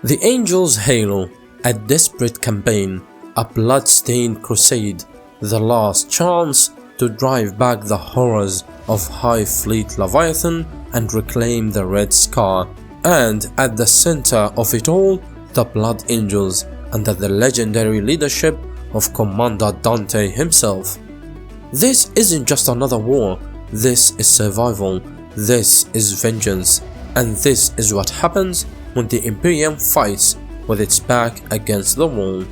The Angel's Halo, a desperate campaign, a bloodstained crusade, the last chance to drive back the horrors of Hive Fleet Leviathan and reclaim the Red Scar, and at the center of it all, the Blood Angels under the legendary leadership of Commander Dante himself. This isn't just another war, this is survival, this is vengeance, and this is what happens when the Imperium fights with its back against the wall.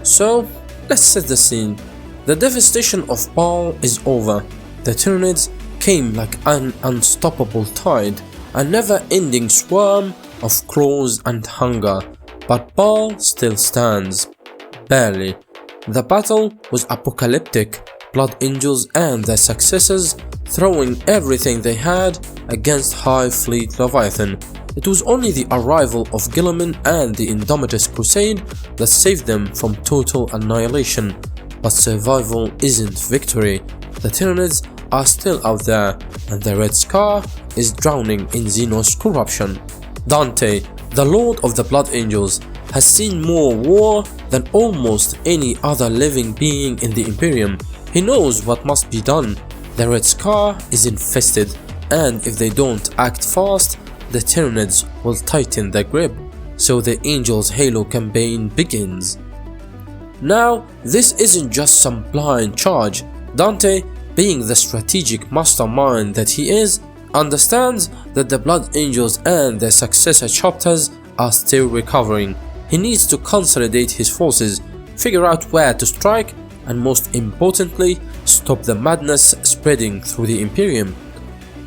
So, let's set the scene. The devastation of Baal is over. The Tyranids came like an unstoppable tide, a never-ending swarm of claws and hunger, but Baal still stands. Barely. The battle was apocalyptic, Blood Angels and their successors throwing everything they had against Hive Fleet Leviathan. It was only the arrival of Guilliman and the Indomitus Crusade that saved them from total annihilation. But survival isn't victory. The Tyranids are still out there, and the Red Scar is drowning in Xenos corruption. Dante, the Lord of the Blood Angels, has seen more war than almost any other living being in the Imperium. He knows what must be done. The Red Scar is infested, and if they don't act fast, the Tyranids will tighten their grip. So the Angel's Halo campaign begins. Now, this isn't just some blind charge. Dante, being the strategic mastermind that he is, understands that the Blood Angels and their successor chapters are still recovering. He needs to consolidate his forces, figure out where to strike, and most importantly, stop the madness spreading through the Imperium.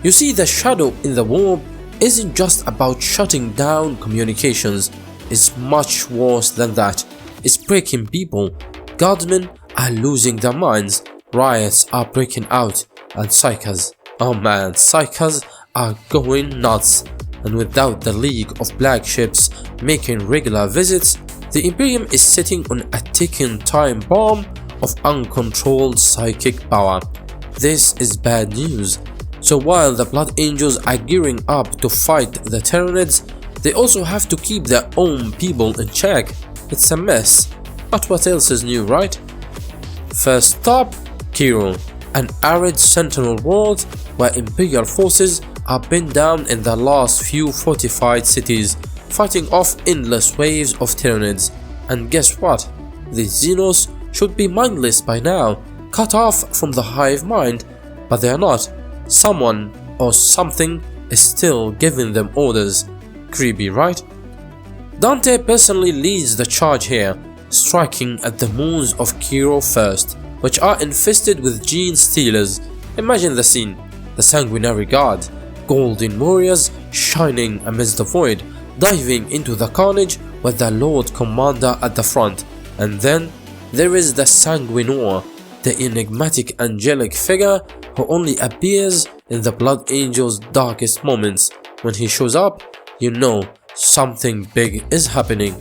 You see, the shadow in the war isn't just about shutting down communications, it's much worse than that. It's breaking people. Guardsmen are losing their minds, riots are breaking out, and psychers, oh man, psychers are going nuts. And without the League of Black Ships making regular visits, the Imperium is sitting on a ticking time bomb of uncontrolled psychic power. This is bad news. So while the Blood Angels are gearing up to fight the Tyranids, they also have to keep their own people in check. It's a mess, but what else is new, right? First stop, Kiro, an arid sentinel world where Imperial forces are pinned down in the last few fortified cities, fighting off endless waves of Tyranids. And guess what? The Xenos should be mindless by now, cut off from the hive mind, but they are not. Someone or something is still giving them orders. Creepy, right? Dante personally leads the charge here, striking at the moons of Kiro first, which are infested with gene stealers. Imagine the scene: the sanguinary guard, golden warriors shining amidst the void, diving into the carnage with the Lord Commander at the front. And then there is the Sanguinor, the enigmatic angelic figure who only appears in the Blood Angel's darkest moments. When he shows up, you know something big is happening.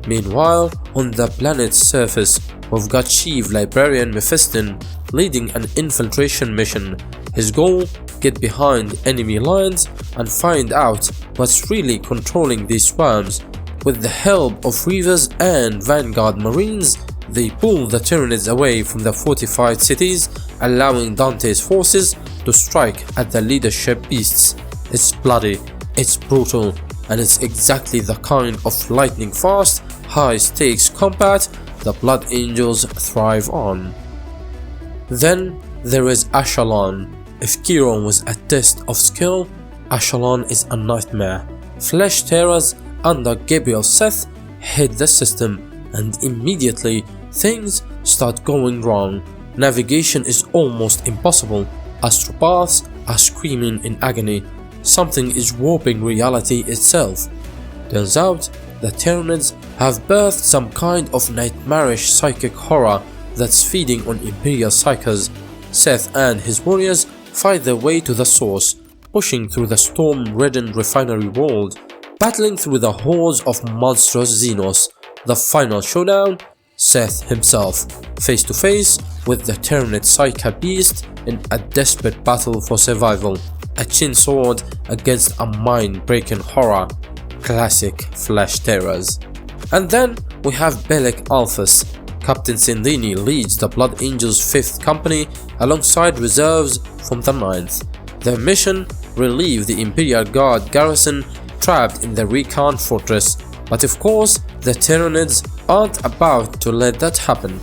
Meanwhile, on the planet's surface, we've got Chief Librarian Mephiston leading an infiltration mission. His goal: get behind enemy lines and find out what's really controlling these swarms. With the help of Reavers and Vanguard Marines, they pull the Tyranids away from the fortified cities, allowing Dante's forces to strike at the leadership beasts. It's bloody, it's brutal, and it's exactly the kind of lightning-fast, high-stakes combat the Blood Angels thrive on. Then there is Ashalon. If Kiro was a test of skill, Ashalon is a nightmare. Flesh Terrors under Gabriel Seth hit the system, and immediately things start going wrong. Navigation is almost impossible. Astropaths are screaming in agony. Something is warping reality itself. Turns out the Tyranids have birthed some kind of nightmarish psychic horror that's feeding on Imperial psychers. Seth and his warriors fight their way to the source, pushing through the storm-ridden refinery world, battling through the hordes of monstrous Xenos. The final showdown: Seth himself, face to face with the Tyranid Psyker beast in a desperate battle for survival. A chin sword against a mind-breaking horror. classic flash terrors. And then we have Belek Alphas. Captain Sindini leads the Blood Angels 5th Company alongside reserves from the 9th. Their mission: relieve the Imperial Guard garrison trapped in the Recon Fortress. But of course, the Tyranids aren't about to let that happen.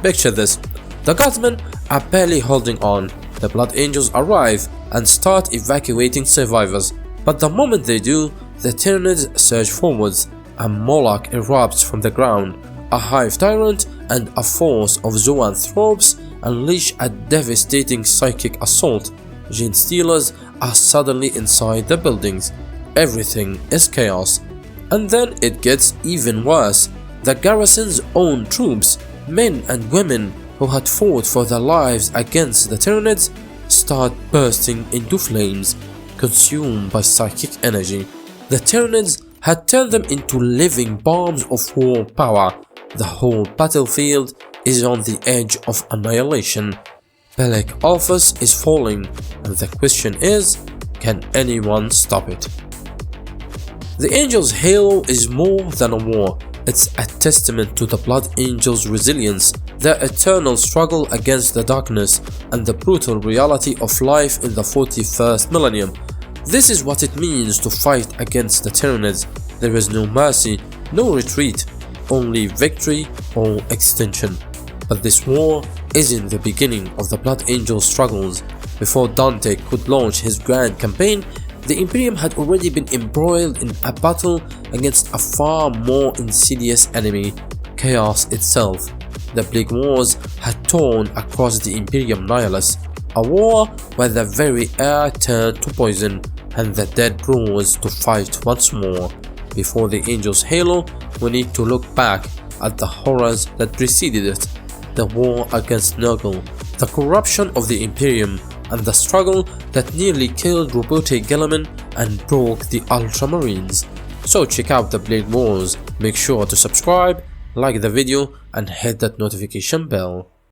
Picture this: the guardsmen are barely holding on. The Blood Angels arrive and start evacuating survivors. But the moment they do, the Tyranids surge forwards. A Moloch erupts from the ground. A Hive Tyrant and a force of Zoanthropes unleash a devastating psychic assault. Gene Stealers are suddenly inside the buildings. Everything is chaos. And then it gets even worse. The garrison's own troops, men and women who had fought for their lives against the Tyranids, start bursting into flames, consumed by psychic energy. The Tyranids had turned them into living bombs of war power. The whole battlefield is on the edge of annihilation. Belek Alphas is falling, and the question is, can anyone stop it? The Angels' halo is more than a war. It's a testament to the Blood Angels' resilience, their eternal struggle against the darkness, and the brutal reality of life in the 41st millennium. This is what it means to fight against the Tyranids. There is no mercy, no retreat, only victory or extinction. But this war isn't the beginning of the Blood Angel struggles. Before Dante could launch his grand campaign, the Imperium had already been embroiled in a battle against a far more insidious enemy, chaos itself. The Plague Wars had torn across the Imperium Nihilus, a war where the very air turned to poison and the dead rose to fight once more. Before the Angels' halo, we need to look back at the horrors that preceded it: the war against Nurgle, the corruption of the Imperium, and the struggle that nearly killed Roboute Guilliman and broke the Ultramarines. So check out the Plague Wars, make sure to subscribe, like the video, and hit that notification bell.